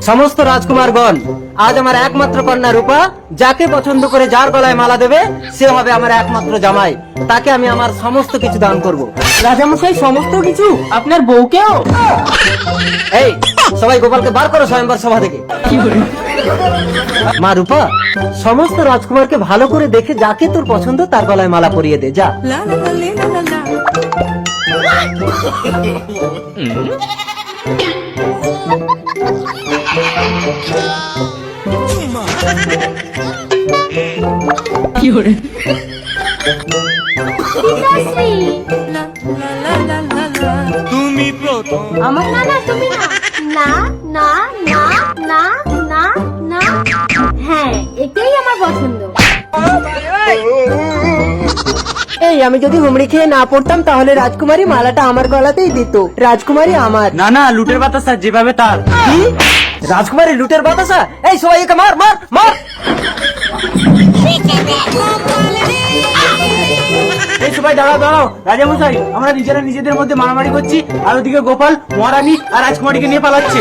সমস্ত রাজকুমারগণ, আজ আমার একমাত্র কন্যা রূপা যাকে পছন্দ করে যার গলায় মালা দেবে সে হবে আমার একমাত্র জামাই। তাকে আমি আমার সমস্ত কিছু দান করব। রাজামশাই সমস্ত কিছু? আপনার বউকেও? এই সবাই গোপালকে বার করো স্বয়ংবর সভা থেকে। মা রূপা, সমস্ত রাজকুমারকে ভালো করে দেখে যাকে তোর পছন্দ তার গলায় মালা পরিয়ে দে, যা। তুমি প্রথম। আমার না না তুমি না না না না না না না হ্যাঁ এটাই আমার পছন্দ। এই আমি যদি হুমড়ি খেয়ে না পড়তাম তাহলে রাজকুমারী মালাটা আমার গলাতেই দিত। রাজকুমারী আমার। না না, লুটের বাতাসা যেভাবে তার। কি? রাজকুমারী লুটের বাতাসা? এই সবাই একে মার মার মার। এই সবাই দাঁড়াও দাঁড়াও, রাজামশাই আমরা নিজেরা নিজেদের মধ্যে মারামারি করছি আর ওদিকে গোপাল মহারানী আর রাজকুমারীকে নিয়ে পালাচ্ছে।